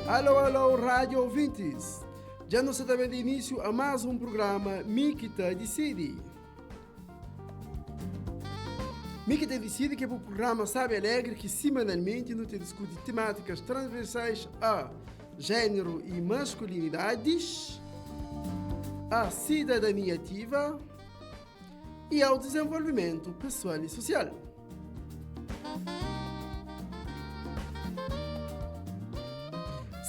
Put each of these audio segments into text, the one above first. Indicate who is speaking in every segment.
Speaker 1: Alô, alô, rádio ouvintes! Já nos está dando início a mais um programa Mikita Decide. Mikita Decide, que é o programa Sabe Alegre que semanalmente nos discute temáticas transversais a gênero e masculinidades, a cidadania ativa e ao desenvolvimento pessoal e social.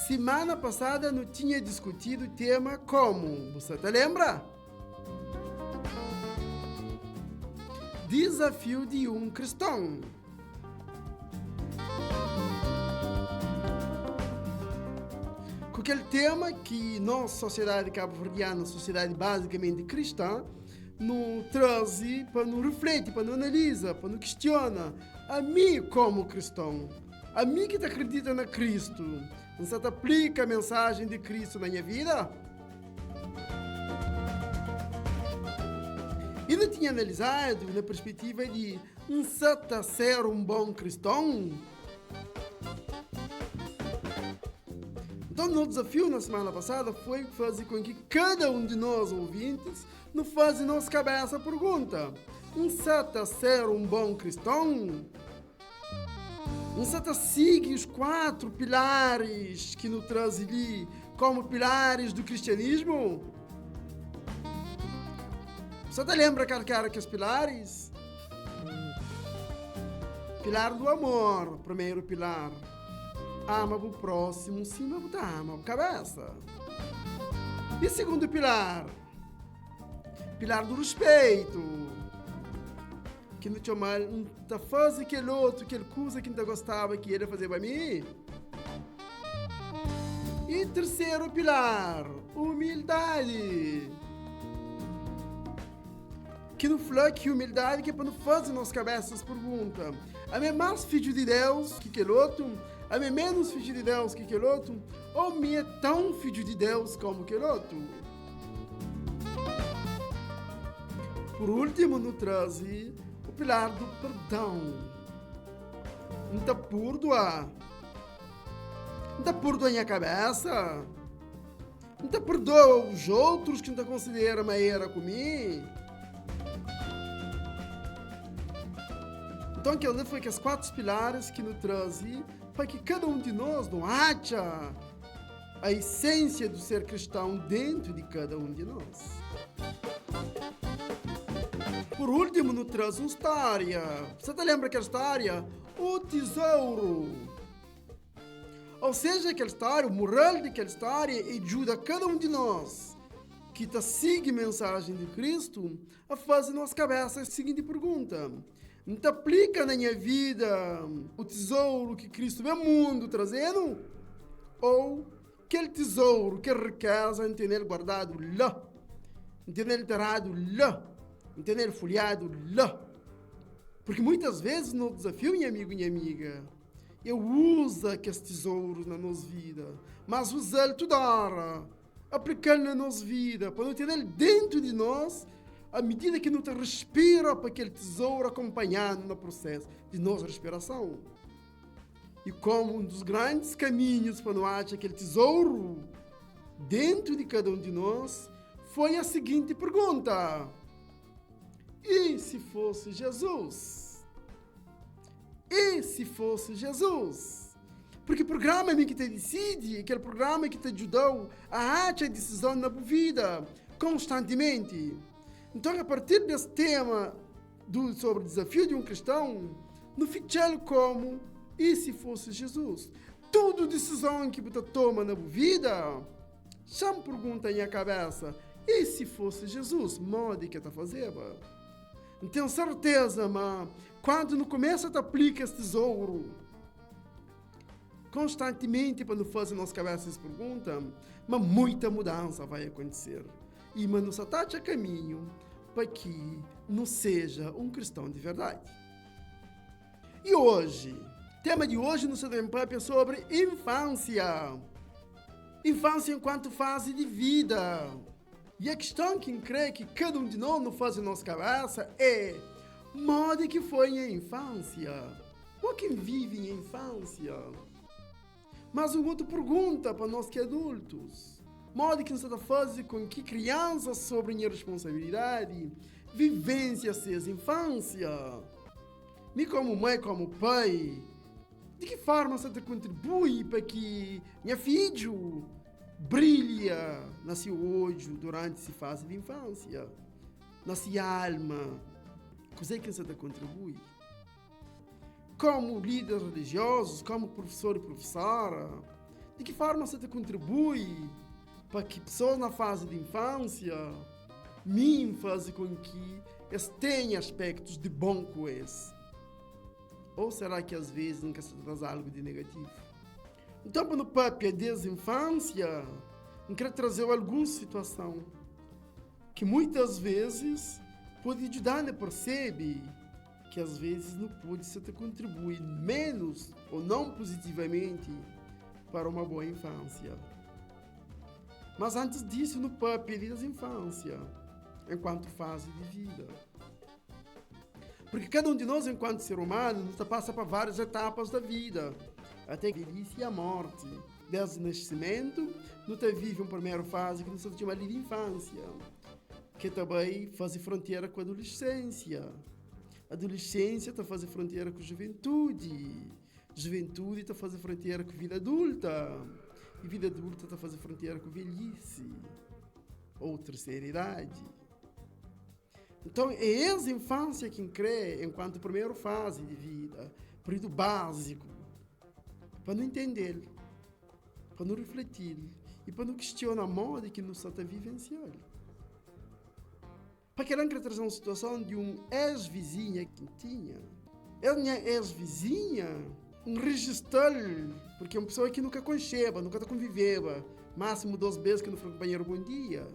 Speaker 1: Semana passada não tinha discutido o tema como, você te lembra? Desafio de um cristão. Com aquele tema que nossa sociedade cabo-verdiana, sociedade basicamente cristã, nos traz para nos refletir, para nos analisar, para nos questiona. A mim como cristão, a mim que acredita na Cristo, você aplica a mensagem de Cristo na minha vida? E não tinha analisado na perspectiva de você ser um bom cristão? Então, o desafio na semana passada foi fazer com que cada um de nós ouvintes nos faça nossa cabeça a pergunta: você ser um bom cristão? Você segue os 4 pilares que nos traz ali como pilares do cristianismo? Você lembra qual que era que os pilares? Pilar do amor, primeiro pilar. Ama o próximo, sim, mas ama a cabeça. E segundo pilar? Pilar do respeito. Que não chama, não tá fazendo aquele outro, aquele coisa que não gostava que ele fazer para mim. E terceiro pilar, humildade. Que não fala que humildade que é para não fazer nas cabeças pergunta. A mim mais filho de Deus que aquele outro, a mim menos filho de Deus que aquele outro, ou me é tão filho de Deus como aquele outro. Por último, nos traz o pilar do perdão. Não está perdoar. Não está perdoar a minha cabeça. Não está perdoar os outros que não consideram maneira comigo. Então, aquele foi que os 4 pilares que nos trazem para que cada um de nós não acha a essência do ser cristão dentro de cada um de nós. Por último, nos traz uma história. Você te lembra aquela história? O tesouro. Ou seja, aquela história, o moral daquela história ajuda cada um de nós que está seguindo a mensagem de Cristo a fazer nossa cabeça a seguinte pergunta: não te aplica na minha vida o tesouro que Cristo vem ao mundo trazendo? Ou aquele tesouro, que riqueza, não tem ele guardado lá, não tem ele enterrado lá, não tem ele folheado lá? Porque muitas vezes no desafio, minha amigo e minha amiga, eu uso aqueles tesouros na nossa vida, mas usá-lo toda hora, aplicá-lo na nossa vida, para não ter ele dentro de nós, à medida que não te respira para aquele tesouro acompanhando no processo de nossa respiração. E como um dos grandes caminhos para não achar aquele tesouro dentro de cada um de nós, foi a seguinte pergunta: e se fosse Jesus? E se fosse Jesus? Porque o programa que te decide, aquele programa que te ajudou a achar a decisão na vida constantemente. Então, a partir desse tema sobre o desafio de um cristão, no fichelo como e se fosse Jesus? Toda decisão que você toma na vida, chama pergunta em a cabeça: e se fosse Jesus? Modo que está fazendo? Não tenho certeza, mas quando não começa a aplicar esse tesouro constantemente para não fazer nas cabeças essa pergunta, mas muita mudança vai acontecer. E mas nos ataca caminho para que não seja um cristão de verdade. E hoje, o tema de hoje no Cidadão Papo é sobre infância. Infância enquanto fase de vida. E a questão que crê que cada um de nós não faz em nossa cabeça é: modo que foi a infância? Ou quem vive em infância? Mas uma outra pergunta para nós que adultos. Modo que nos está fazendo com que crianças sobrem a responsabilidade, vivência suas infância. Me como mãe, como pai, de que forma você contribui para que minha filho brilha na seu olho durante essa fase de infância, na sua alma? Como é que você contribui? Como líder religioso, como professor e professora, de que forma você contribui para que pessoas na fase de infância me fazem com que eles tenham aspectos de bom com eles? Ou será que às vezes nunca se traz algo de negativo? Então, no papel desde a infância, eu quero trazer alguma situação que muitas vezes pode ajudar a perceber que às vezes não pode se contribuir menos ou não positivamente para uma boa infância. Mas antes disso, no papel da infância, enquanto fase de vida. Porque cada um de nós, enquanto ser humano, nos passa por várias etapas da vida, até a velhice e a morte. Desde o nascimento, nós vive uma primeira fase que nós chamamos de infância, que também faz fronteira com a adolescência. A adolescência está fazendo fronteira com a juventude. Juventude está fazendo fronteira com a vida adulta. E vida adulta está fazendo fronteira com a velhice ou terceira idade. Então, é essa infância que crê enquanto primeira fase de vida, período básico, para não entender, para não refletir e para não questionar a moda que nos está vivenciando. Para que ela trazer uma situação de um ex-vizinha que tinha. Ela, minha ex-vizinha, um registro, porque é uma pessoa que nunca conheceva, nunca conviveva, máximo 2 vezes que não foi companheiro bom dia.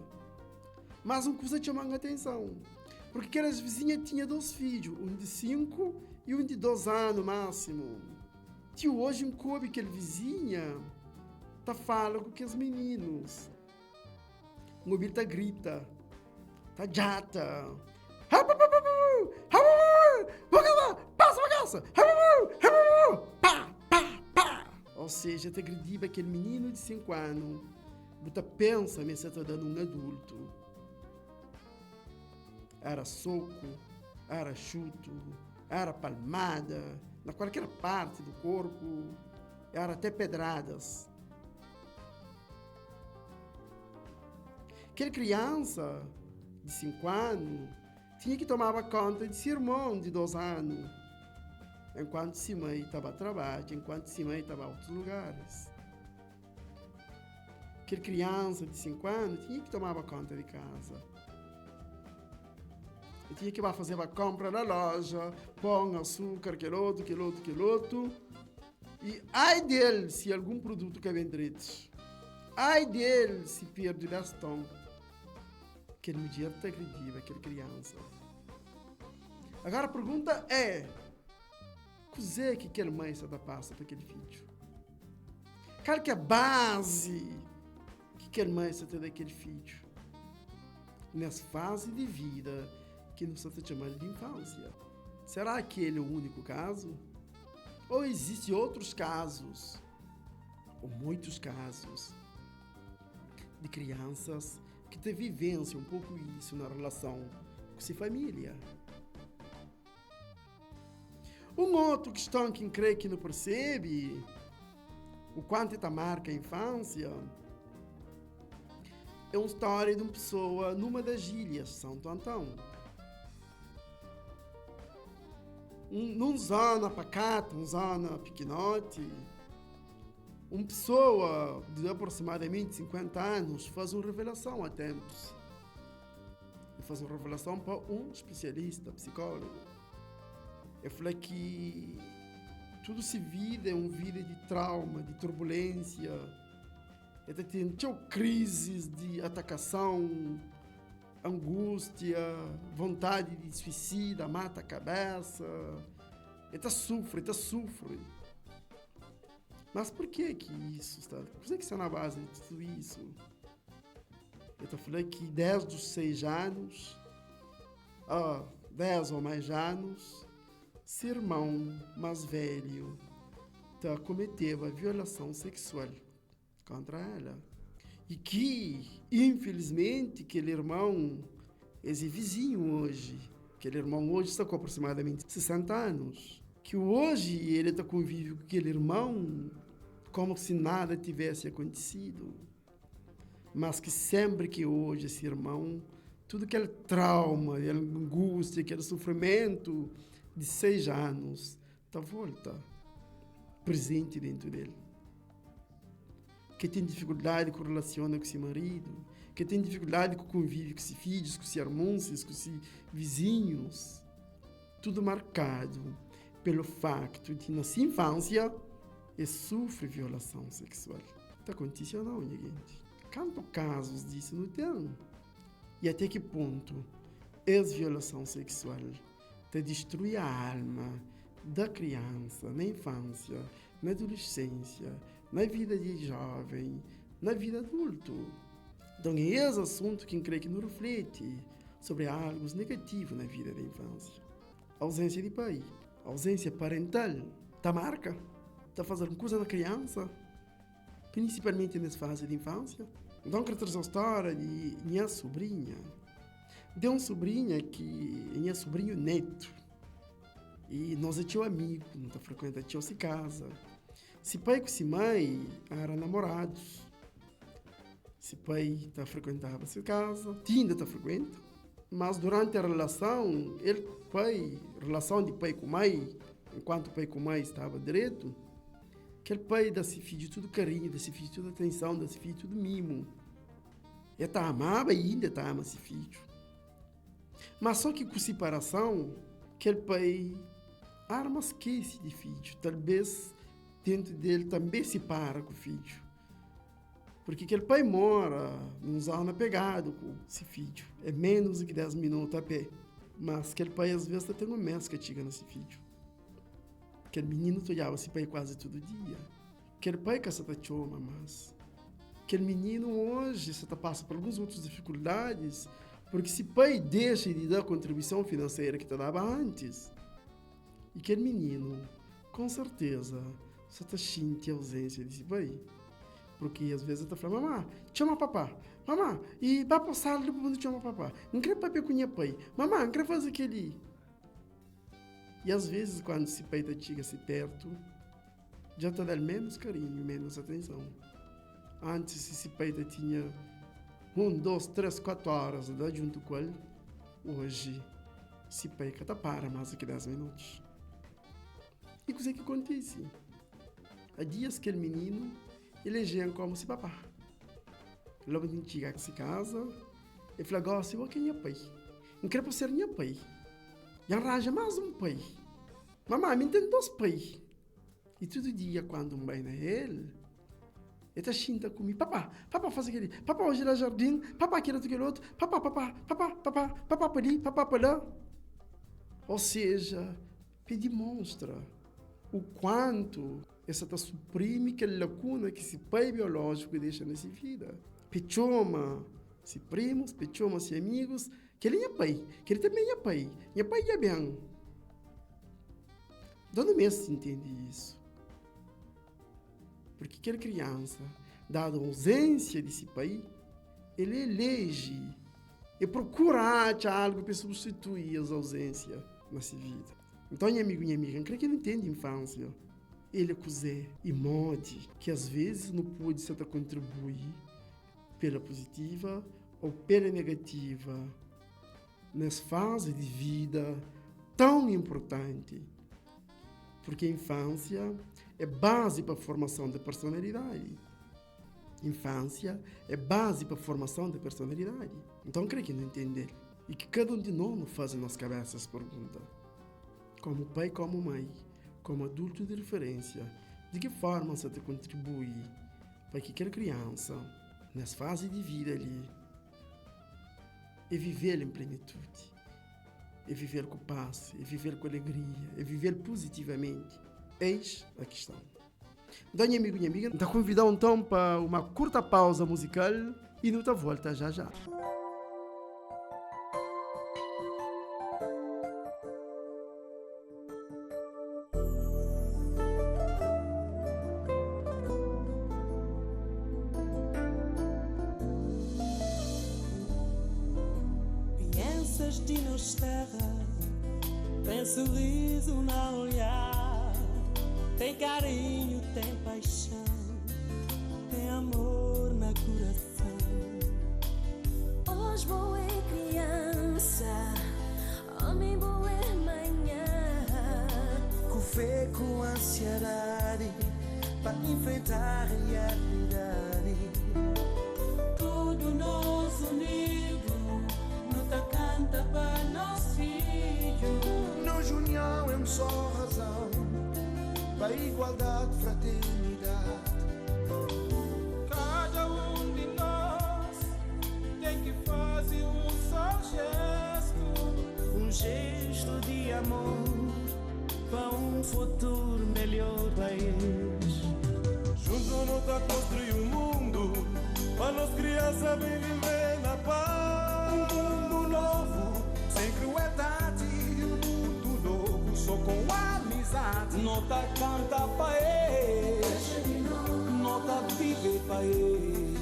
Speaker 1: Mas uma coisa chamou a atenção, porque aquela vizinha tinha 2 filhos, um de 5 e um de 2 anos máximo. Tio, hoje um coube aquela vizinha tá falando com os meninos. O mobília tá grita, tá jata. Passa a bagaça! Pá, pá, pá! Ou seja, te agrediva aquele menino de 5 anos. Você pensa, mas você está dando um adulto. Era soco, era chuto, era palmada, na qualquer parte do corpo, era até pedradas. Aquela criança de 5 anos tinha que tomar conta de seu irmão de 2 anos, enquanto sua mãe estava a trabalhar, enquanto sua mãe estava em outros lugares. Aquela criança de 5 anos tinha que tomar conta de casa. Eu tinha que ir fazer a compra na loja, pão, açúcar, aquele outro. E ai dele se algum produto que vem direito. Ai dele se perde bastão. Aquele mulher está agrediva, aquela criança. Agora a pergunta é: o é que aquela mãe se passa para aquele filho? Qual que é a base que aquela mãe se tem daquele filho? Nessa fase de vida que nós estamos chamando de infância. Será que ele é o único caso? Ou existem outros casos, ou muitos casos, de crianças que têm vivência um pouco isso na relação com sua família? Uma outra questão que creio que não percebe o quanto esta marca a infância é uma história de uma pessoa numa das ilhas de Santo Antão. Num zona pacata, uma zona pequenote, uma pessoa de aproximadamente 50 anos faz uma revelação a tempos. E faz uma revelação para um especialista, psicólogo. Eu falei que tudo se vida é uma vida de trauma, de turbulência. Ele tem crises de atacação, angústia, vontade de suicida, mata a cabeça. Ele sofre. Mas por que isso está? Por que está na base de tudo isso? Eu falei que desde os 6 anos, 10 ou mais anos, seu irmão mais velho cometeu a violação sexual contra ela. E que, infelizmente, aquele irmão é vizinho hoje. Aquele irmão hoje está com aproximadamente 60 anos. Que hoje ele está convívio com aquele irmão como se nada tivesse acontecido. Mas que sempre que hoje esse irmão, tudo aquele trauma, aquela angústia, aquele sofrimento de 6 anos, está volta presente dentro dele. Que tem dificuldade com relaciona com seu marido, que tem dificuldade com o convívio com seus filhos, com seus irmãos, com seus vizinhos. Tudo marcado pelo facto de, na sua infância, ele sofre violação sexual. Está acontecendo não, gente? Quantos casos disso não tem? E até que ponto essa violação sexual destrói a alma da criança na infância, na adolescência, na vida de jovem, na vida adulto. Então é esse assunto que eu creio que não reflete sobre algo negativo na vida da infância. A ausência de pai, a ausência parental, marca, fazendo coisa na criança, principalmente nessa fase de infância. Então, eu quero trazer a história de minha sobrinha. De uma sobrinha que é minha sobrinho neto. E nós é teu amigo, não está frequentando teu se casa. Se pai com se mãe eram namorados. Se pai frequentava se casa, ainda frequenta. Mas durante a relação, relação de pai com mãe, enquanto o pai com mãe estava direto, aquele pai dá-se filho tudo carinho, dá-se filho toda atenção, dá-se filho tudo mimo. Ele amava e ainda ama esse filho. Mas só que com separação, aquele pai arma esquece de filho. Talvez dentro dele também se para com o filho. Porque aquele pai mora num zona pegado com esse filho. É menos do que 10 minutos a pé. Mas aquele pai às vezes tem um mês que chega nesse filho. Aquele menino olhava esse pai quase todo dia. Aquele pai que se chama, mas aquele menino hoje se passa por algumas outras dificuldades, porque esse pai deixa de dar a contribuição financeira que te dava antes. E aquele menino, com certeza, só sente a ausência desse pai. Porque às vezes ele fala, mamãe, chama papá. Mamãe, e vai passar ali para chama papá. Não quero papai com minha pai. Mamãe, não quero fazer aquele. E às vezes, quando esse pai chega-se perto, já está dando menos carinho, menos atenção. Antes, esse pai tinha 1, 2, 3, 4 horas junto com ele. Hoje, esse pai que para mais do que 10 minutos. E o que é que acontece? Há dias que aquele menino, ele é como se papá. Logo que chega a casa, ele fala, gosta, eu quero meu pai. Não quero ser meu pai. E arranja mais um pai. Mamãe, me tem 2 pais. E todo dia, quando vai na ele está xinta comigo. Papá faz aquele. Papá, hoje no jardim. Papá, aquele outro. Papá, para ali, papá, para lá. Ou seja, demonstra o quanto essa suprime aquela lacuna que esse pai biológico deixa nessa vida. Pechoma, se primos, pechoma, se amigos, que ele é pai, que ele também é pai. E pai é bem. De onde mesmo se entende isso? Porque aquela criança, dada a ausência desse pai, ele elege e procura algo para substituir as ausências nessa vida. Então, minha amigo e minha amiga, não creio que ele entende a infância. Ele cozé e mode que às vezes não pode ser contribuir pela positiva ou pela negativa nessa fase de vida tão importante. Porque a infância é base para a formação da personalidade. Infância é base para a formação da personalidade. Então, creio que não entender. E que cada um de nós faz nas cabeças pergunta. Como pai, como mãe, como adulto de referência, de que forma você te contribui para que aquela criança, nessa fase de vida ali, e viver em plenitude, e viver com paz, e viver com alegria, e viver positivamente. Eis a questão. Então, minha amigo e minha amiga, te convidar então para uma curta pausa musical e não te volta já já.
Speaker 2: destinos terra, tem sorriso na olhar, tem carinho, tem paixão, tem amor na coração.
Speaker 3: Hoje boa é criança, homem boa é manhã,
Speaker 2: Com fé, com ansiedade, para enfrentar a realidade. Tudo nós unido, luta canta para nós filhos.
Speaker 4: Nós união é uma só razão, para igualdade, fraternidade.
Speaker 2: Cada de nós tem que fazer um só gesto, um gesto de amor para um futuro melhor país.
Speaker 4: Juntos nós tá construir um mundo, para nós crianças bem viver na paz. Um mundo novo, sem crueldade, um mundo novo, só com amizade.
Speaker 2: Nota canta país, nota vive país,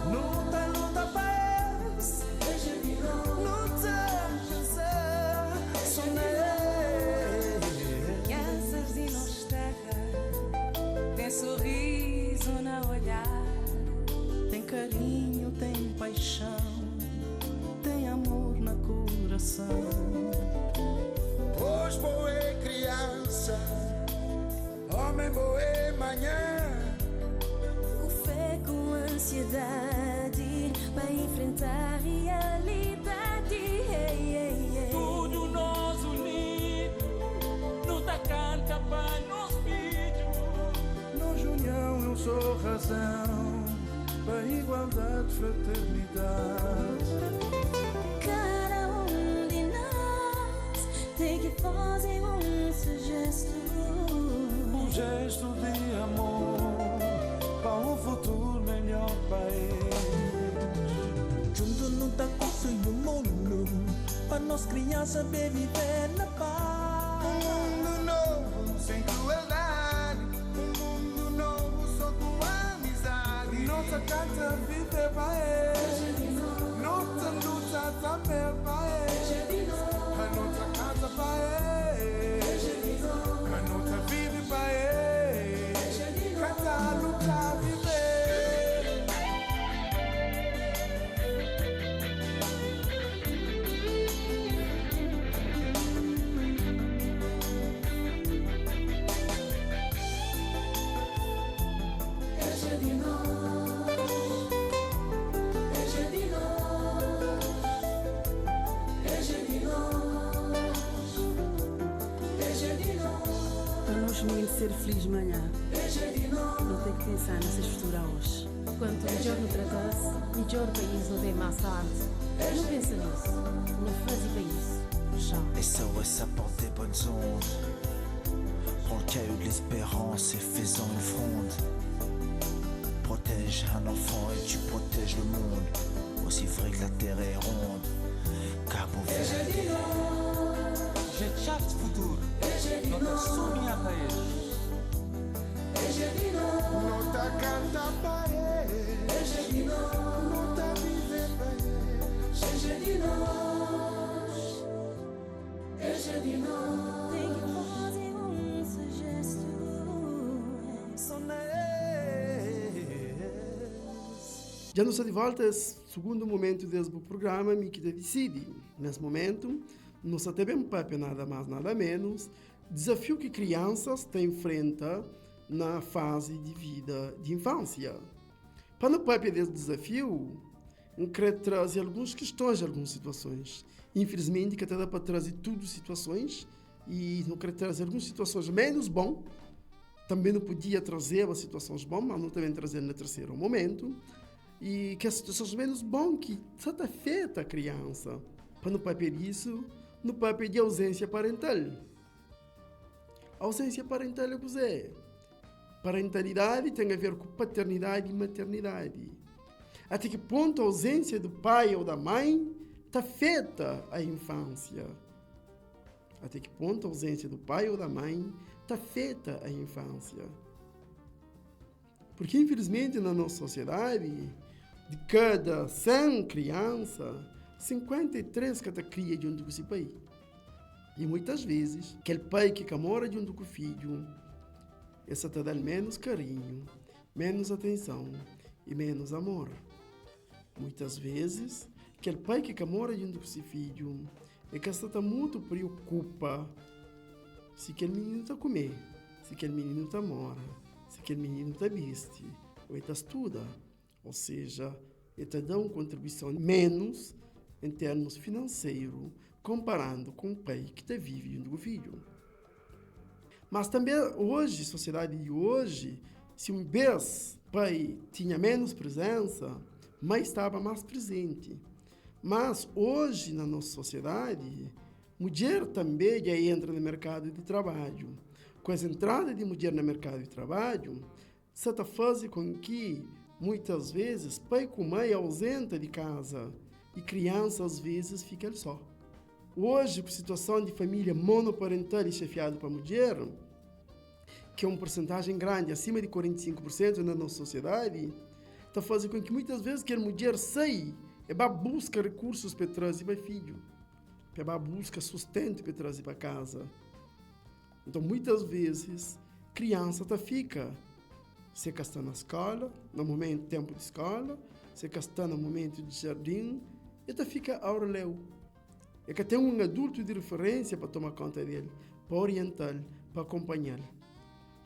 Speaker 4: Luta, luta, paz, luta, canção, sonhar.
Speaker 5: Crianças de nós terra, tem sorriso na olhar,
Speaker 2: tem carinho, tem paixão, tem amor na coração.
Speaker 4: Hoje boa é criança, homem boa é manhã.
Speaker 3: com fé, com ansiedade, para enfrentar a realidade.
Speaker 2: Tudo nós unidos, luta canta para nós filhos.
Speaker 4: Nós união é uma só razão, para igualdade, fraternidade.
Speaker 3: Cada de nós tem que fazer um gesto,
Speaker 2: Um gesto de amor para um futuro melhor país. Juntos não tá construindo um mundo para nós crianças bem viver na paz.
Speaker 4: Um mundo novo, sem crueldade. Um mundo novo, só com amizade. Nossa casa vive país. Nossa luta também país. A nossa casa país. A nossa vive país. Cada luta viver.
Speaker 5: para nós meninos ser felizes de manhã. Não tem que pensar nessas futuras hoje.
Speaker 6: Quanto melhor no tratasse, melhor o país não tem mais tarde. Não pensa nisso. Não faz para isso. Já.
Speaker 7: SOS apporte des bonnes ondes. Prends le caillou de l'espérance et fais-en une fronde. Protège un enfant et tu protèges le monde. Aussi vrai que la terre est ronde. Cabo Verde.
Speaker 2: Gente futuro, nota sonhar país.
Speaker 4: Nota canta país. Nota vive país.
Speaker 3: tem que fazer um gesto.
Speaker 1: Já nos de volta ao segundo momento desse programa, me que decide. Nesse momento, nós temos para nada mais, nada menos, desafio que crianças têm enfrenta na fase de vida de infância. Para não papel desse desafio, eu quero trazer algumas questões, algumas situações. Infelizmente, que dá para trazer tudo situações e não quero trazer algumas situações menos bom. Também não podia trazer as situações boas, mas não também trazer no terceiro momento. E que as situações menos bom que só está feita a criança. Para não papel isso, no papel de ausência parental. Ausência parental é o que é. Parentalidade tem a ver com paternidade e maternidade. Até que ponto a ausência do pai ou da mãe está feita a infância? Até que ponto a ausência do pai ou da mãe está feita a infância? Porque, infelizmente, na nossa sociedade, de cada 100 crianças, 53 que cria junto com esse pai. E muitas vezes, aquele pai que mora junto com o filho, esse te dá menos carinho, menos atenção e menos amor. Muitas vezes, aquele pai que mora junto com esse filho, é que está muito preocupa se aquele menino está comer, se aquele menino está mora, se aquele menino está veste, ou está estuda. Ou seja, ele te dá uma contribuição menos em termos financeiros, comparando com o pai que está vive junto com o filho. Mas também hoje, sociedade de hoje, se um vez pai tinha menos presença, mãe estava mais presente. Mas hoje, na nossa sociedade, mulher também já entra no mercado de trabalho. Com essa entrada de mulher no mercado de trabalho, isso faz com que, muitas vezes, pai com mãe ausenta de casa e criança, às vezes, fica só. Hoje, com a situação de família monoparental e chefiada para a mulher, que é uma porcentagem grande, acima de 45% na nossa sociedade, está fazendo com que muitas vezes que a mulher saia e vai buscar recursos para trazer para o filho, para buscar sustento para trazer para casa. Então, muitas vezes, criança fica, se está na escola, no momento tempo de escola, se está no momento de jardim, e fica ao relevo. É que tem um adulto de referência para tomar conta dele, para orientar, para acompanhar.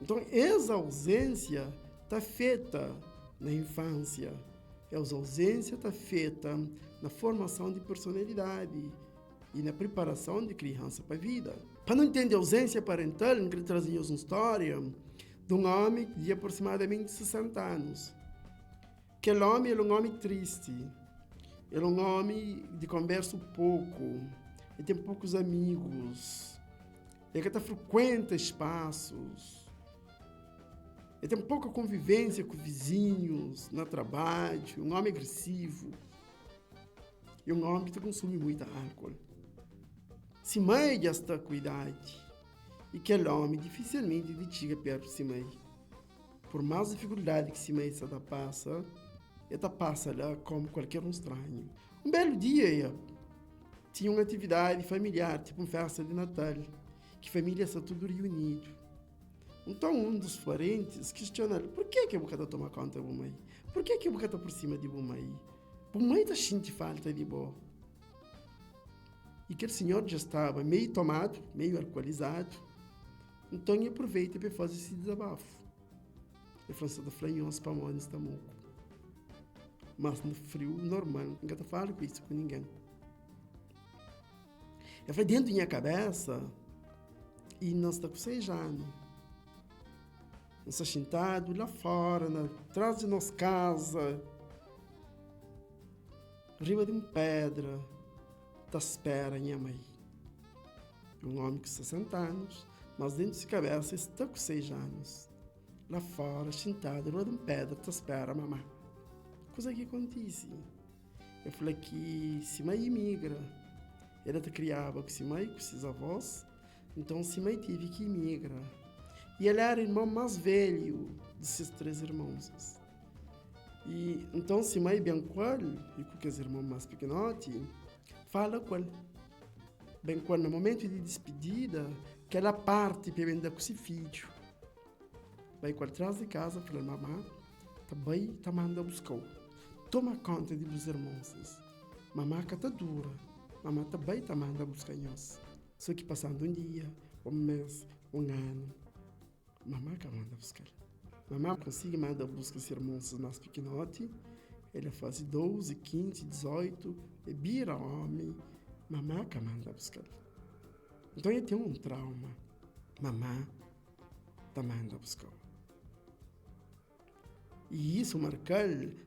Speaker 1: Então, essa ausência está feita na infância. Essa ausência está feita na formação de personalidade e na preparação de criança para a vida. Para não entender a ausência parental, eu queria trazer uma história de um homem de aproximadamente 60 anos. Aquele homem é um homem triste. Ele é um homem de conversa pouco. Ele tem poucos amigos. Ele frequenta espaços. Ele tem pouca convivência com vizinhos, no trabalho. Um homem agressivo. E um homem que consome muito álcool. Se mãe já está com idade, e aquele homem dificilmente chega perto de si mãe. Por mais dificuldade que si mãe se passa, ela passa lá como qualquer um estranho. Um belo dia, tinha uma atividade familiar, tipo uma festa de Natal, que a família está tudo reunido. Então, um dos parentes questiona: por que você está tomando conta de mãe? Por que você está por cima de mãe? Por mãe está sentindo falta de boa. E aquele senhor já estava meio tomado, meio alcoolizado. Então, ele aproveita para fazer esse desabafo. Ele falou: franhoso para mãe está muito. Mas no frio normal, ninguém está falando com isso com ninguém. Eu falei, dentro da minha cabeça, e nós estamos com 6 anos. Nós estamos sentados lá fora, atrás de nossa casa, riba de uma pedra, está espera minha mãe. Um homem com 60 anos, mas dentro de cabeça está com 6 anos. Lá fora, sentado, riba de uma pedra, está espera a mamãe. Coisa que acontece. Eu falei que se mãe imigra, ela te criava com se mãe, com seus avós, então se mãe teve que imigrar. E ela era o irmão mais velho de seus 3 irmãos. E então se mãe bem com ele, e com os irmãos mais pequenotes, fala com ele. Bem quando no momento de despedida, que ela parte para vender com seu filho. Vai com ele atrás de casa, fala, mamãe, também está mandando buscar. Toma conta de os irmãos. Mamãe está dura. Mamãe também está mandando buscar nós. Só que passando um dia, um mês, um ano, mamãe que manda buscar. Mamãe consegue mandar buscar os irmãos mais pequenotes. Ele faz 12, 15, 18, e vira homem. Mamãe que manda buscar. Então ele tem um trauma. Mamãe está mandando buscar. E isso marca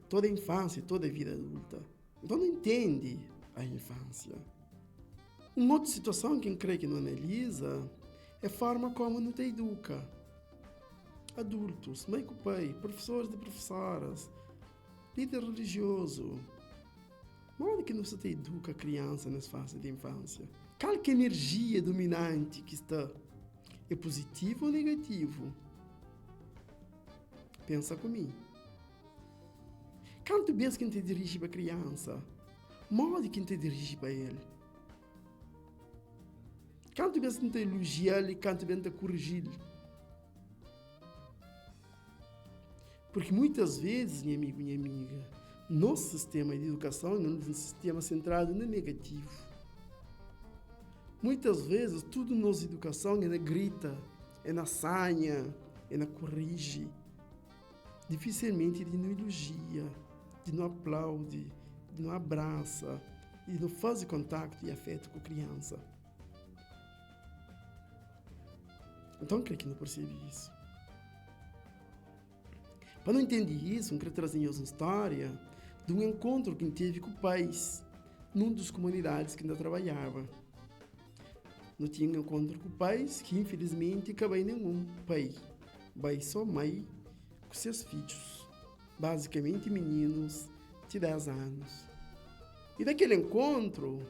Speaker 1: toda a infância e toda a vida adulta. Então não entende a infância. Uma outra situação que eu creio que não analisa é a forma como não te educa. Adultos, mãe com pai, professores e professoras, líder religioso. Onde que não se te educa a criança nessa fase de infância? Qual que é a energia dominante que está? É positivo ou negativo? Pensa comigo. Quanto vezes que te dirige para a criança? modo que te dirige para ele. Quanto bem te elogiar ele, quanto bem te corrigir. Porque muitas vezes, minha amigo, minha amiga, nosso sistema de educação é um sistema centrado no negativo. Muitas vezes, tudo na nossa educação é na grita, é na sanha, é na corrige. Dificilmente de não elogia, de não aplaude, de não abraça, de não faz contato e afeto com a criança. Então, creio que não percebe isso. Para não entender isso, eu quero trazer uma história de um encontro que teve com pais numa das comunidades que ainda trabalhava. Não tinha um encontro com pais que, infelizmente, acabei nenhum pai. Vai só mãe com seus filhos, basicamente meninos de 10 anos. E daquele encontro,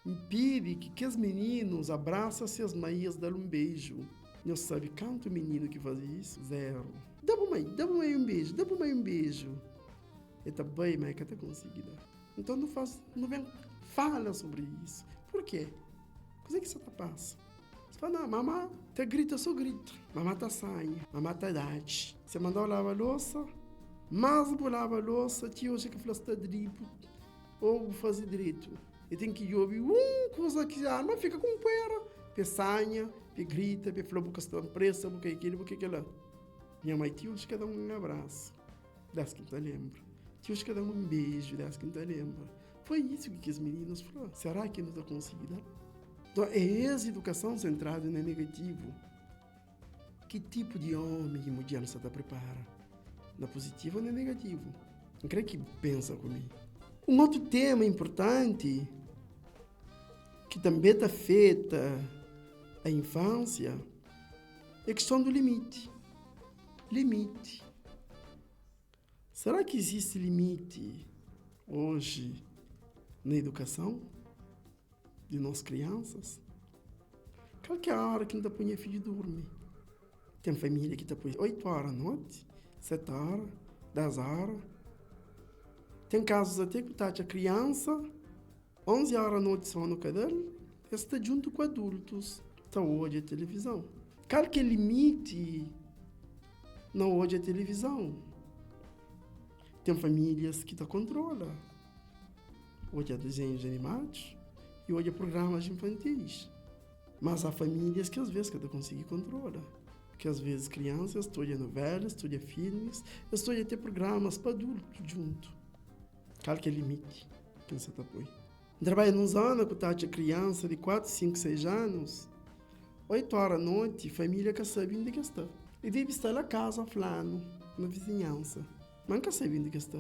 Speaker 1: impede que os meninos abraçam seus mães, dão um beijo. Não sabe quanto menino que faz isso? Zero. Dá para mãe um beijo, dá para mãe um beijo. E tá bem, mas que tá conseguindo. Então não vem fala sobre isso. Por quê? Coisa que você tá passa. Você fala, não, mamãe tá grita, eu só grito. Mamãe tá sanha, mamãe tá idade. Você mandou lavar a louça, mas vou lavar a louça, tio, acha que falou está direito, ou vou fazer direito. E tem que ouvir coisa que a arma fica com poeira. Peçanha, pe grita, pe falou, porque está pressa, porque aquilo. Minha mãe, tio, acho que dá um abraço. Das que não lembro. Tio, acho que dá um beijo, das que não lembro. Foi isso que os meninos falaram. Será que não está conseguindo? Então, é essa educação centrada no negativo. Que tipo de homem e mulher você está preparado? Na positiva ou na negativa? Não creio que pensa comigo. Um outro tema importante que também afeta a infância é a questão do limite. Limite. Será que existe limite hoje na educação de nossas crianças? Qualquer hora que não põe filho dormir. Tem família que põe 8 horas à noite, 7 horas, 10 horas. Tem casos até que a criança 11 horas à noite só no caderno, está junto com adultos, está hoje a televisão. Qualquer limite não hoje a televisão. Tem famílias que controlam. Hoje há desenhos animados e hoje há programas infantis. Mas há famílias que às vezes não conseguem controlar. Que às vezes crianças estudam novelas, estudam filmes, estudam até programas para adultos junto. Qualquer limite que você está põe. Trabalho num zona que está criança de 4, 5, 6 anos, 8 horas à noite, família que sabe onde está. E deve estar na casa, falando, na vizinhança. Mas nunca sabe onde está.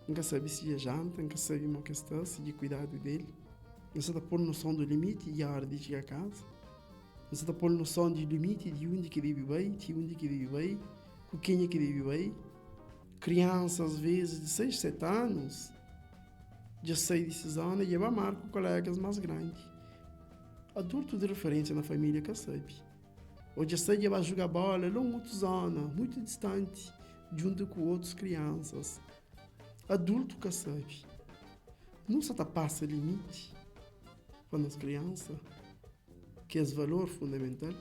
Speaker 1: Nunca sabe se é janta, nunca sabe o que está, se é cuidado dele. Não se está por noção do limite e a hora de chegar a casa. Não se está por noção do limite de onde que deve ir, de onde que deve ir, com quem é que deve ir. Criança, às vezes, de 6, 7 anos, já sai dessa zona e vai marcar com colegas mais grandes. Adulto de referência na família que sabe. Ou já sai e vai jogar bola lá em outra zona, muito distante, junto com outras crianças. Adulto que sabe. Não se passa limite para as crianças, que é o valor fundamental.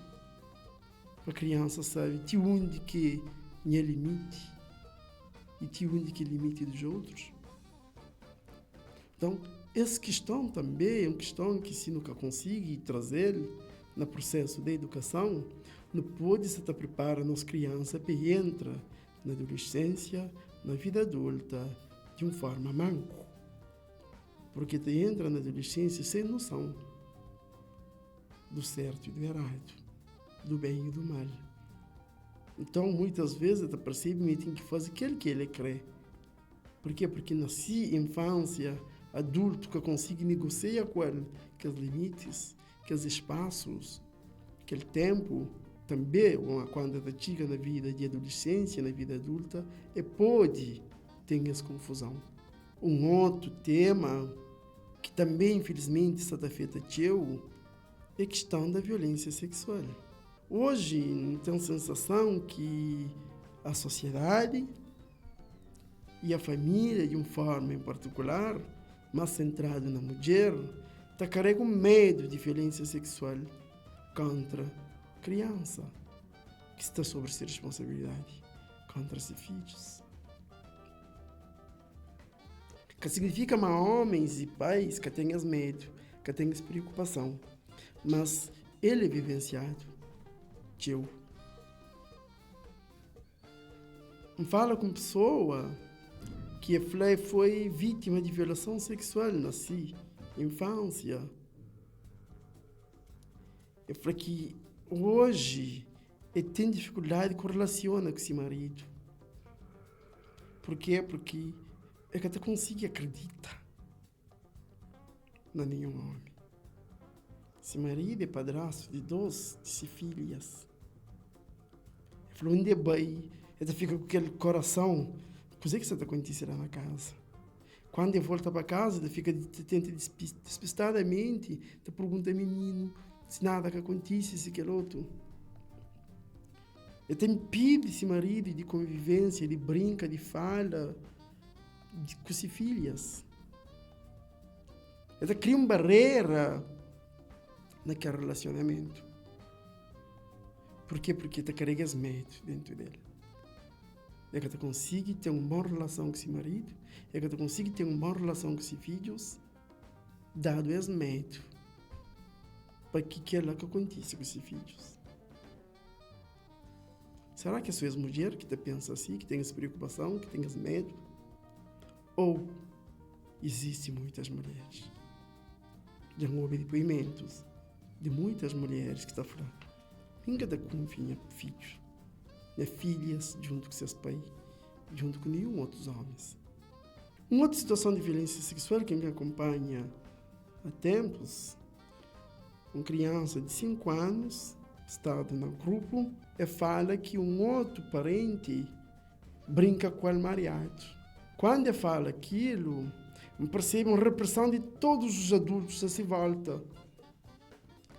Speaker 1: Para a criança sabe de onde que é limite e de onde que é limite dos outros. Então, essa questão também é uma questão que se nunca consegue trazer no processo de educação, não pode se preparar as crianças para entrar na adolescência, na vida adulta, de uma forma manco. Porque te entra na adolescência sem noção do certo e do errado, do bem e do mal. Então, muitas vezes, te percebe que tem que fazer aquilo que ele crê. Por quê? Porque nasci infância, adulto que consiga negociar com ele, que os limites, que os espaços, que o tempo, também, quando ele chega na vida de adolescência, na vida adulta, e pode ter essa confusão. Um outro tema que também, infelizmente, está afeta é a questão da violência sexual. Hoje, tem a sensação que a sociedade e a família, de uma forma em particular, mais centrado na mulher, está carrega um medo de violência sexual contra a criança, que está sobre sua responsabilidade contra seus filhos. Que significa que homens e pais que tenham medo, que tenham preocupação, mas ele é vivenciado. Eu fala com pessoa que foi vítima de violação sexual na sua infância. Eu falo que hoje ele tem dificuldade com relaciona com seu marido. Por quê? Porque é que até consegue acreditar na nenhum homem. Seu marido é padrasto de 2 de suas filhas. Ele falou, onde é bem? Ele fica com aquele coração. Por que isso acontecerá na casa? Quando ele volta para casa, ele fica tenta despistadamente, ele pergunta ao menino se nada que acontece, se aquele outro. Ele tem pedido esse marido de convivência, de brinca, de fala com suas filhas. Ele cria uma barreira naquele relacionamento. Por quê? Porque ele carrega medo dentro dele. É que ele consegue ter uma boa relação com seu marido, é que ele consegue ter uma boa relação com seus filhos, dado esse medo para que aquilo que acontece com seus filhos. Será que é só as mulheres que pensa assim, que tem essa preocupação, que tem esse medo? Ou existem muitas mulheres? Já houve depoimentos de muitas mulheres que estão falando, ninguém dá confia para filhos, filhas junto com seus pais, junto com nenhum outros homens. Uma outra situação de violência sexual que me acompanha há tempos, uma criança de 5 anos, estado no grupo, e fala que um outro parente brinca com o marido. Quando ele fala aquilo, percebe uma repressão de todos os adultos a se volta.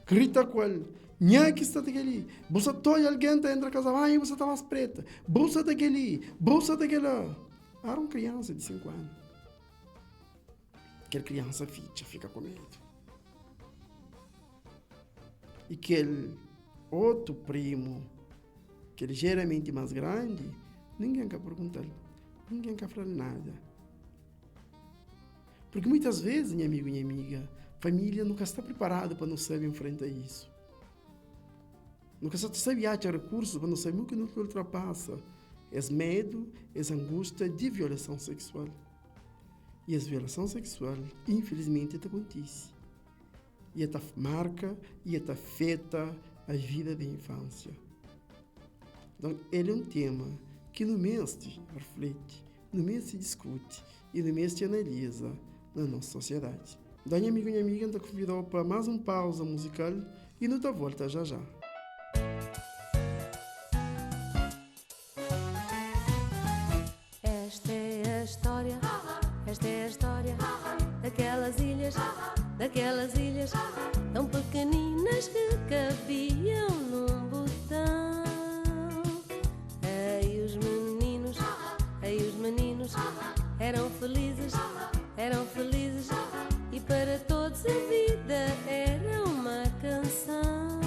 Speaker 1: Grita com ele. Nha que está daquele. Bolsa toda alguém entra na casa. Ai, você está mais preta. Bolsa daquele. Bolsa daquela. Era uma criança de 5 anos. Aquela criança fica com medo. E aquele outro primo, que é ligeiramente mais grande, ninguém quer perguntar. Ninguém quer falar nada. Porque muitas vezes, minha amigo e minha amiga, a família nunca está preparada para não saber enfrentar isso. Nunca sabe achar recursos para não saber o que nos ultrapassa. Esse medo, essa angústia de violação sexual. E essa violação sexual, infelizmente, acontece. E ela marca, e ela afeta a vida da infância. Então, ele é um tema que no mês se reflete, no mês se discute e no mês se analisa na nossa sociedade. Então, minha amigo e minha amiga, te convidou para mais uma pausa musical e não te volta já já.
Speaker 3: Esta é a história daquelas ilhas tão pequeninas que cabiam num botão. Aí os meninos eram felizes, e para todos a vida era uma canção.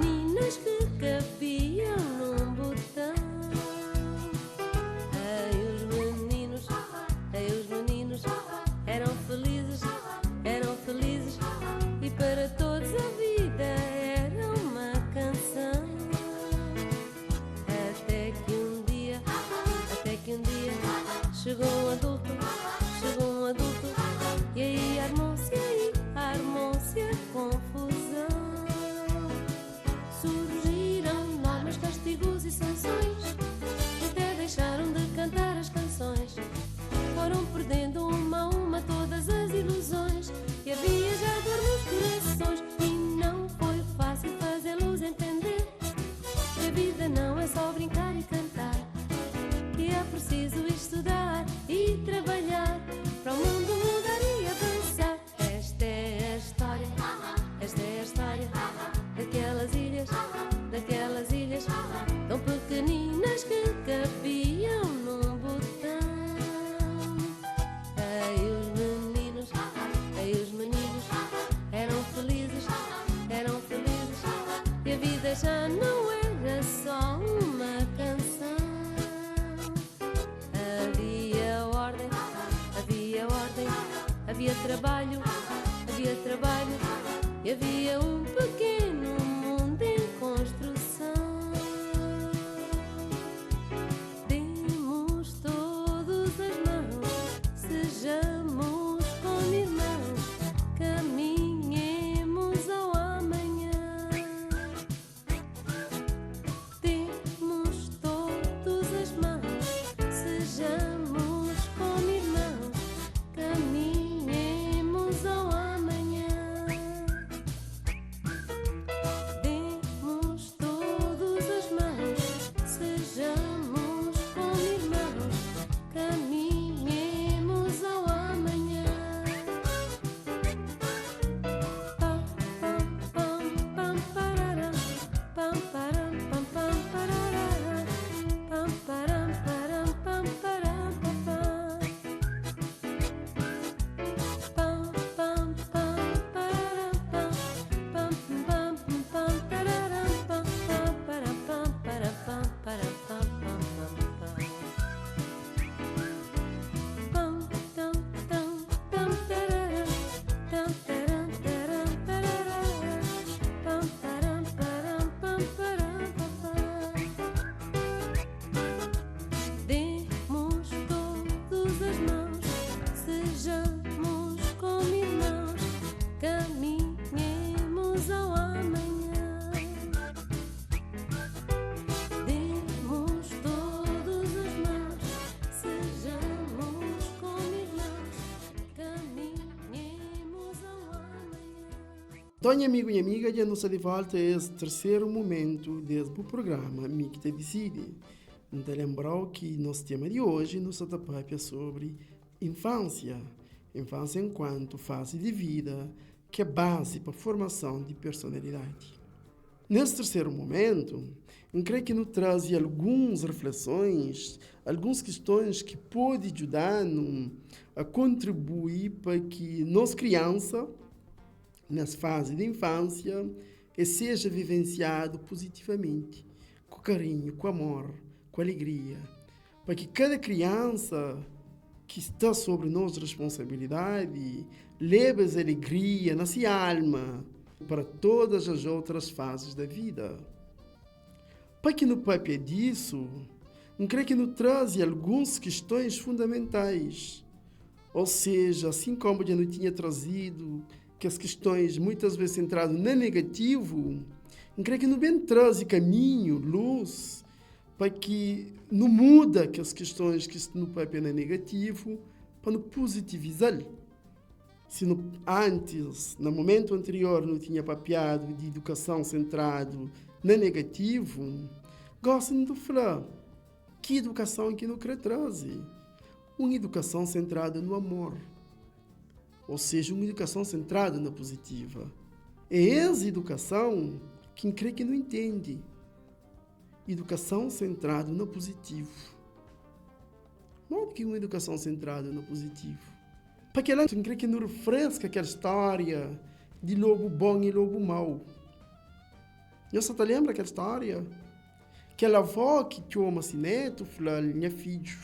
Speaker 3: pequeninas que cabiam num botão. Ei, os meninos eram felizes, e para todos a vida era uma canção. Até que um dia chegou um adulto, e aí armou-se a confusão. Surgiram nomes, castigos e sanções, até deixaram de cantar as canções. Foram perdendo uma a uma todas as ilusões que havia já dor nos corações. E não foi fácil fazê-los entender que a vida não é só brincar e cantar, que é preciso estudar e trabalhar para o mundo mudar e avançar. Esta é a história daquelas ilhas tão pequeninas que cabiam num botão. Ei, os meninos eram felizes, e a vida já não era só uma canção. Havia ordem, havia trabalho, e havia um pequeno mundo em construção. Demos todos as mãos, sejamos como irmãos, caminhemos ao amanhã. Demos todos as mãos, sejamos como irmãos, caminhemos ao amanhã. Demos todas as mãos, sejamos como irmãos, caminhemos ao amanhã. Pam, pam, pam, pam, pararam, pam, param, pam, pam, pararam, pam, param, param, pam, param, pam, pam. Pam, pam, pam, pararam, pam, pam, pam, pam, pararam, pam, pam, para, pam, para, pam, para, pam, pam, pam, pam. Pam, tam, tam, tam, tararam, tam, taram, taram, tararam, pam, param, param, pam, param, pam, pam. Demos todas as mãos, sejamos como irmãos, caminhemos ao amanhã. Demos todas as mãos, sejamos como irmãos, caminhemos ao amanhã.
Speaker 1: Então, amigo e amiga, já nos de volta a esse terceiro momento desse programa Amigo Te Decide. Então, lembrar que nosso tema de hoje nos papia sobre infância. Infância enquanto fase de vida que é base para a formação de personalidade. Nesse terceiro momento, eu creio que nos traz algumas reflexões, algumas questões que podem ajudar-nos a contribuir para que nossa criança, nessa fase de infância, seja vivenciado positivamente, com carinho, com amor, com alegria, para que cada criança que está sobre nossa responsabilidade leve essa alegria na sua alma para todas as outras fases da vida. Para que no papel disso, eu creio que nos traz algumas questões fundamentais. Ou seja, assim como já não tinha trazido que as questões muitas vezes centradas no negativo, eu creio que não bem traz caminho, luz, para que não muda que as questões que estão no papel é negativo, para não positivizar. Se antes, no momento anterior, não tinha papeado de educação centrado no negativo, gostam de falar que educação que não quer trazer. Uma educação centrada no amor. Ou seja, uma educação centrada na positiva. É essa educação quem crê que não entende. Educação centrada no positivo. Não que uma educação centrada no positivo. Porque ela crê que não refresca aquela história de lobo bom e lobo mau. Você te lembra aquela história? Aquela avó que tinha uma neto, falou, minha filho,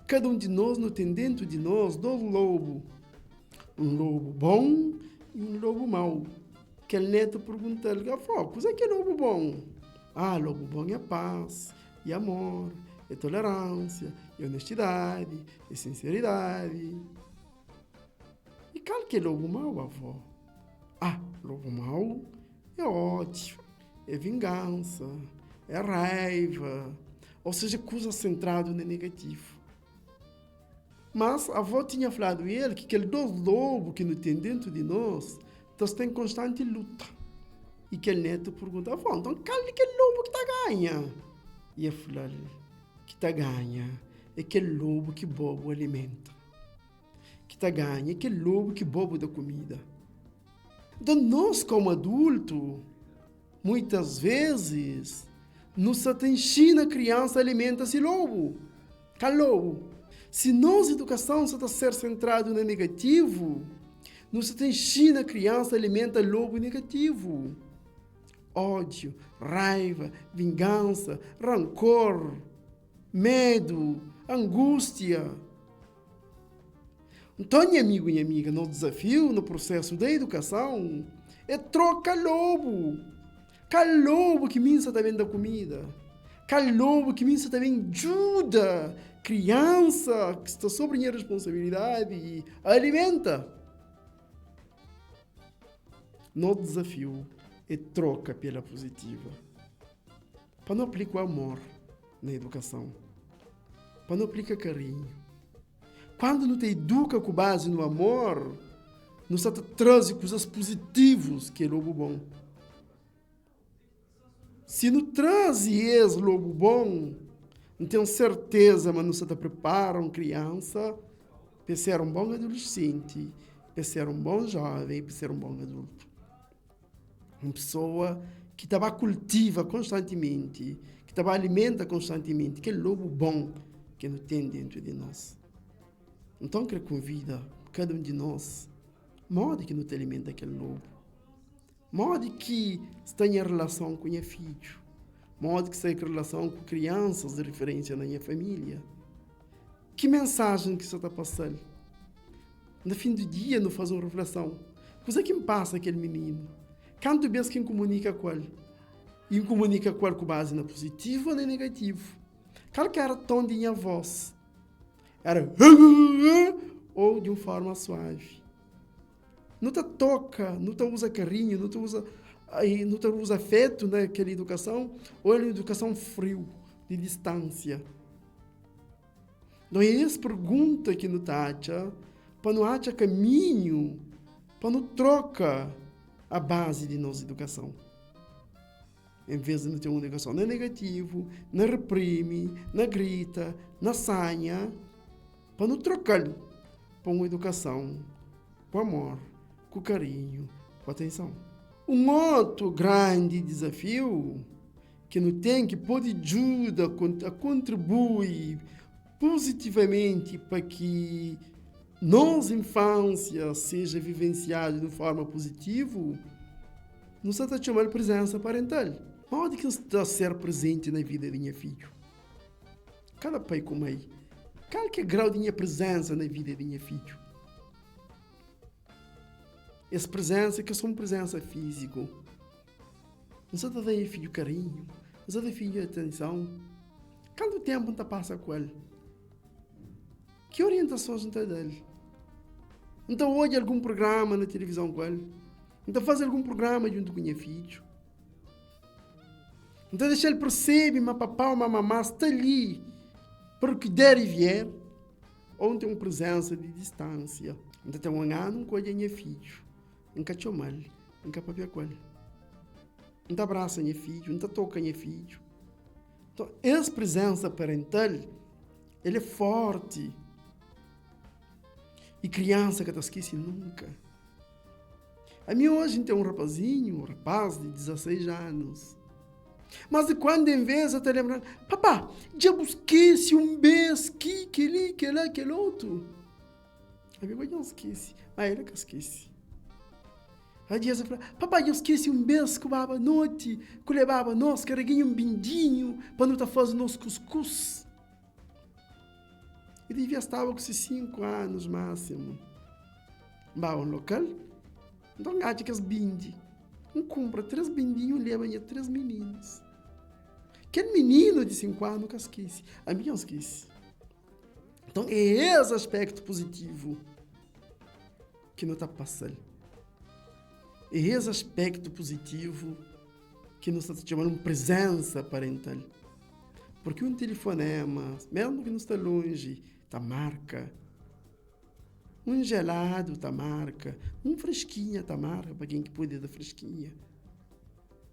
Speaker 1: cada um de nós não tem dentro de nós 2 lobos. Um lobo bom e um lobo mau. Aquele neto perguntou-lhe, avó, o que é lobo bom? Lobo bom é paz, e amor, é tolerância, é honestidade, é sinceridade. E qual que é lobo mau, avó? Lobo mau é ódio, é vingança, é raiva, ou seja, coisa centrada no negativo. Mas a avó tinha falado a ele que aquele 2 lobos que não tem dentro de nós estão em constante luta. E aquele neto pergunta, avó, então qual é aquele lobo que está ganha? E a falou, que está ganha é aquele lobo que bobo alimenta. Que está ganha é aquele lobo que bobo da comida. Então nós como adultos, muitas vezes, nos ensina a criança a alimentar esse lobo. Qual lobo? Se nossa educação está a ser centrada no negativo, nos ensina a criança a alimentar o lobo negativo. Ódio, raiva, vingança, rancor, medo, angústia. Então, minha amigo e minha amiga, nosso desafio no processo da educação é trocar lobo. Qual lobo que minha também da comida? Qual lobo que minha também ajuda criança que está sobre minha responsabilidade e alimenta? Nosso desafio é troca pela positiva. Para não aplicar o amor na educação. Para não aplicar carinho. Quando não te educa com base no amor, não se traz coisas positivas que é lobo bom. Se não traz esse lobo bom, não tenho certeza, mas não se prepara uma criança para ser um bom adolescente, para ser um bom jovem, para ser um bom adulto. Uma pessoa que cultiva constantemente, que alimenta constantemente, que é lobo bom que não tem dentro de nós. Então, que convida cada um de nós, modo que não te alimenta aquele lobo, modo que está em relação com o filho, modo que está em relação com crianças de referência na minha família. Que mensagem que você está passando? No fim do dia, não faz uma reflexão. Coisa que me passa aquele menino? Quanto vezes quem comunica com ele? E comunica com ele com base na positivo ou na negativo? Qual que era o tom de minha voz? Era ou de uma forma suave. Não te toca, não te usa carinho, não te usa afeto naquela educação, ou é uma educação frio, de distância. Não é essa pergunta que não acha, para não achar caminho, para não troca a base de nossa educação. Em vez de não ter uma educação não negativo, não reprime, não grita, não sanha, para não trocar para uma educação com amor, com carinho, com atenção. Um outro grande desafio que não tem, que pode ajudar a contribuir positivamente para que nossa infância seja vivenciada de forma positiva, nos está chamando presença parental. Onde que está a ser presente na vida de minha filho? Cada pai com mãe. Qual que é o grau de minha presença na vida de minha filho? Essa presença que é só uma presença física. Não está a dar filho carinho, não está a dar filho atenção. Quanto tempo não passa com ele? Que orientações não está dele? Então olha algum programa na televisão com ele? Então faz algum programa junto com minha filho? Então deixa ele perceber, mas papá ou mamãe está ali para o que der e vier, ou tem uma presença de distância. Então tem um ano com a minha filho, nunca chama ele, nunca papia com ele. Não abraça minha filho, não toca minha filho. Então essa presença parental, ele é forte. E criança que não esquece nunca. A mim hoje tem um rapaz de 16 anos. Mas de quando em vez eu te lembro, papá, já busquei-se um beijo, aquele outro. A minha mãe não esquece, mas ele que esquece. Aí diz, papai, eu esqueci um beijo que baba noite, que levava nós, carreguei um bindinho para não fazer nosso cuscuz. E devia estar com esses 5 anos máximo. Vai ao local, então acha que as bindi. Compra 3 bindinhos e leva a 3 meninos. Aquele menino de 5 anos nunca esquece. A minha não esquece. Então é esse aspecto positivo que não está passando. É esse aspecto positivo que nos está chamando presença parental. Porque um telefonema, mesmo que não está longe, está marca. Um gelado está marca. Um fresquinha está marca, para quem que pode dar fresquinha.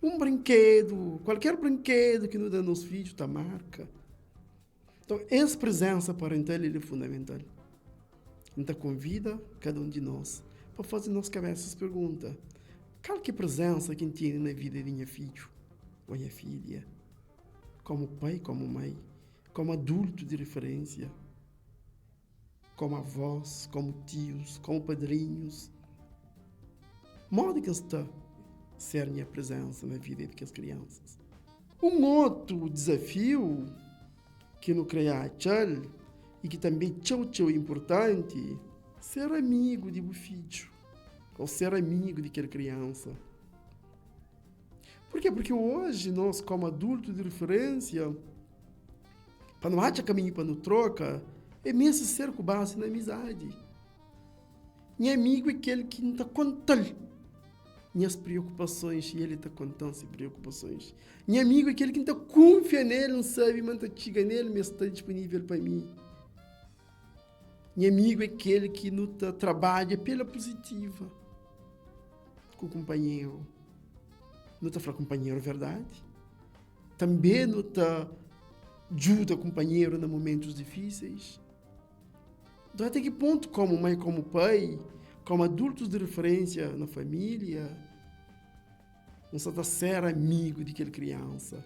Speaker 1: Um brinquedo, qualquer brinquedo que nos dá nos filhos está marca. Então, essa presença parental é fundamental. Então, convida cada um de nós para fazer nas cabeças pergunta: qual que é a presença que tem na vida de minha filho ou minha filha? Como pai, como mãe, como adulto de referência, como avós, como tios, como padrinhos. Modo que está ser minha presença na vida das crianças. Um outro desafio que no criar tchau e que também tchau é importante, ser amigo de um filho ou ser amigo de aquela criança. Por quê? Porque hoje nós, como adultos de referência, para não achar caminho para não troca, é mesmo ser com base na amizade. Meu amigo é aquele que não está contando minhas preocupações e ele está contando as preocupações. Meu amigo é aquele que não confia nele, não sabe, mas chega nele, mas está disponível para mim. Meu amigo é aquele que não trabalha pela positiva com o companheiro. Não está falando companheiro verdade. Também não está ajuda o companheiro em momentos difíceis. Então, até que ponto, como mãe, como pai, como adultos de referência na família, nós está ser amigo daquela criança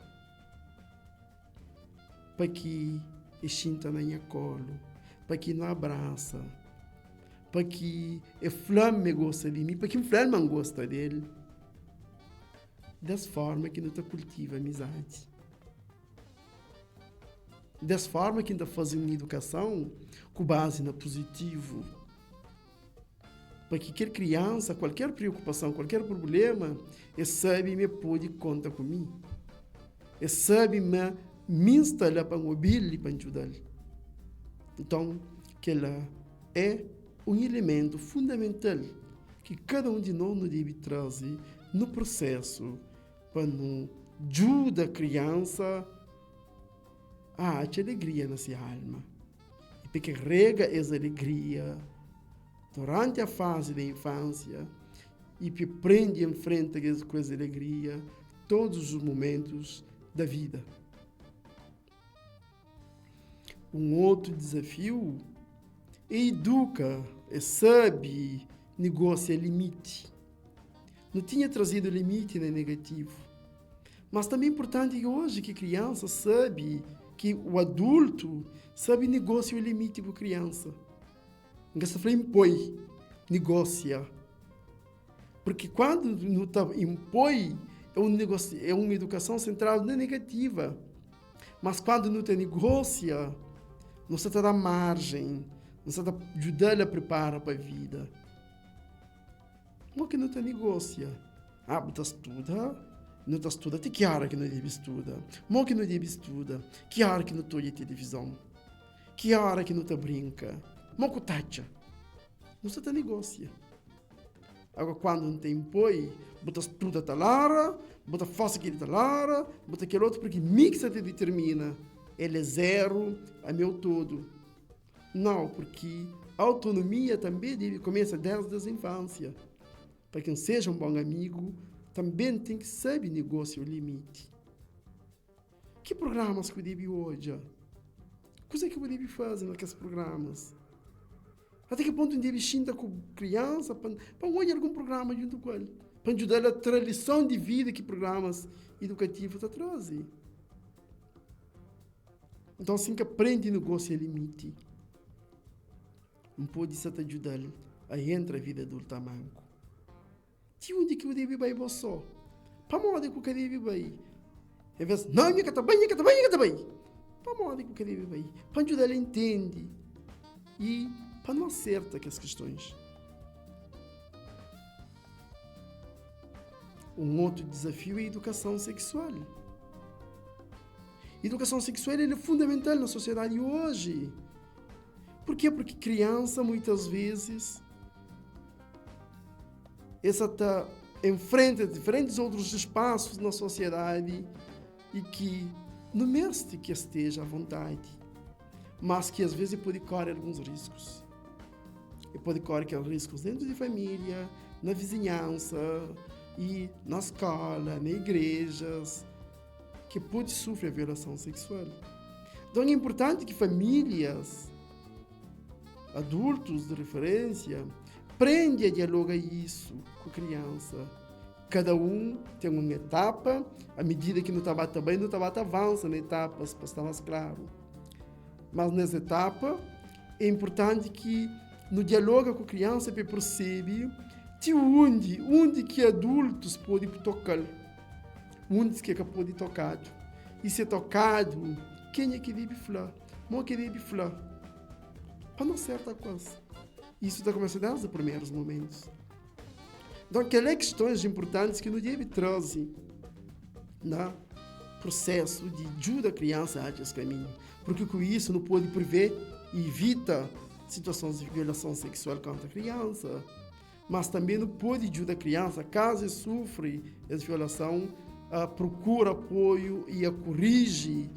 Speaker 1: para que sinta na minha colo, para que não abraça, para que o flame gosta de mim, para que o flame gosta dele. Dessa forma que não cultiva amizade. Dessa forma que ainda faz uma educação com base no positivo. Para que qualquer criança, qualquer preocupação, qualquer problema, sabe me pode contar comigo. Sabe me instalar para mobil e para ajudar. Então, que ela é um elemento fundamental que cada um de nós deve trazer no processo para nos ajudar a criança a ter alegria na sua alma. E porque rega essa alegria durante a fase da infância e que prende em frente com essa alegria todos os momentos da vida. Um outro desafio é educar, sabe, negocia limite. Não tinha trazido limite nem negativo. Mas também é importante que hoje que a criança sabe que o adulto sabe negociar o limite com a criança. Não se fala impõe, negocia. Porque quando não impõe, é uma educação centrada na negativa. Mas quando não te negocia, não se dá margem, não se dá ajudar a preparar para a vida. Como que não te negocia? Você estuda, não estuda, até que hora que não deve estudar? Como que não deve estudar? Que hora que não estou em televisão? Que hora que não te brinca? Como que tacha? Não se te negocia. Agora, quando não tem apoio, você estuda a lara, você faz aquilo a lara, você aquele outro, porque mixa te determina. Ele é zero, a meu todo. Não, porque a autonomia também deve começar desde a infância. Para quem seja um bom amigo, também tem que saber negociar o limite. Que programas que eu devo hoje? O que eu devo fazer naqueles programas? Até que ponto eu devo sentar com criança para olhar algum programa junto com ele? Para ajudar a tradição de vida que programas educativos trazem. Então, assim que aprende a negociar limite, não pode se ajudar a entrar a vida adulta manco. de onde que eu devo ir você? Para onde que eu devo ir? Em vez, não, eu quero bem. Para onde que eu devo ir? Para ajudar ele a entender e para não acertar com as questões. Um outro desafio é a educação sexual. A educação sexual é fundamental na sociedade hoje. Por quê? Porque criança, muitas vezes, essa está enfrenta diferentes outros espaços na sociedade e que não merece que esteja à vontade, mas que às vezes pode correr alguns riscos. E pode correr aqueles riscos dentro de família, na vizinhança, e na escola, nas igrejas, que pode sofrer violação sexual. Então é importante que famílias, adultos de referência, aprendam a dialogar isso com a criança. Cada um tem uma etapa, à medida que não está bem, não está avança nas etapas, para estar mais claro. Mas nessa etapa, é importante que no diálogo com a criança para perceber de onde que adultos podem tocar, onde que pode tocar. E se é tocado, quem é que deve falar? Como é que deve falar? Para não certa coisa. Isso está começando desde os primeiros momentos. Então, aquelas questões importantes que nos deve trazer no processo de ajuda a criança a esse caminho. Porque com isso não pode prever e evita situações de violação sexual contra a criança. Mas também não pode ajudar a criança, caso sofre essa violação, a procura apoio e a corrige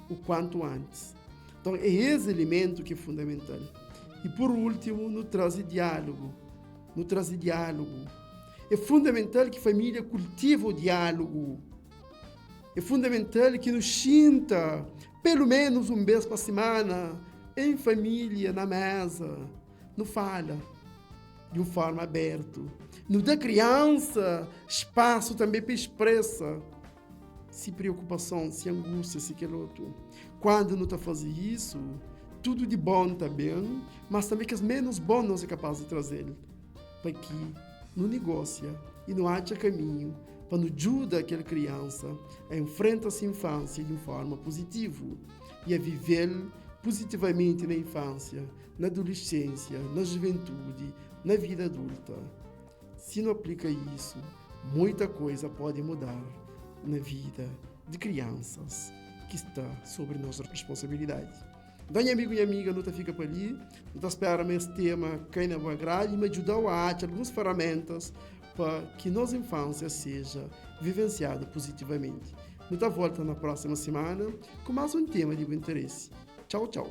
Speaker 1: o quanto antes. Então, é esse elemento que é fundamental. E, por último, nos traz diálogo. É fundamental que a família cultive o diálogo. É fundamental que nos sinta, pelo menos uma vez por semana, em família, na mesa, não fala de uma forma aberta. Não dá criança espaço também para expressar se preocupação, se angústia, se aquele outro. Quando não está fazendo isso, tudo de bom está bem, mas também que as menos bom não é capaz de trazer. Para que não negocia e não acha caminho para nos ajudar aquela criança a enfrentar essa infância de uma forma positiva e a viver positivamente na infância, na adolescência, na juventude, na vida adulta. Se não aplica isso, muita coisa pode mudar na vida de crianças que está sobre nossa responsabilidade. Então, amigo e amiga, não fica por ali, não espera esse tema cair na boa grade e me ajudar a achar algumas ferramentas para que nossa infância seja vivenciada positivamente. Não volta na próxima semana com mais um tema de bom interesse. Tchau, tchau.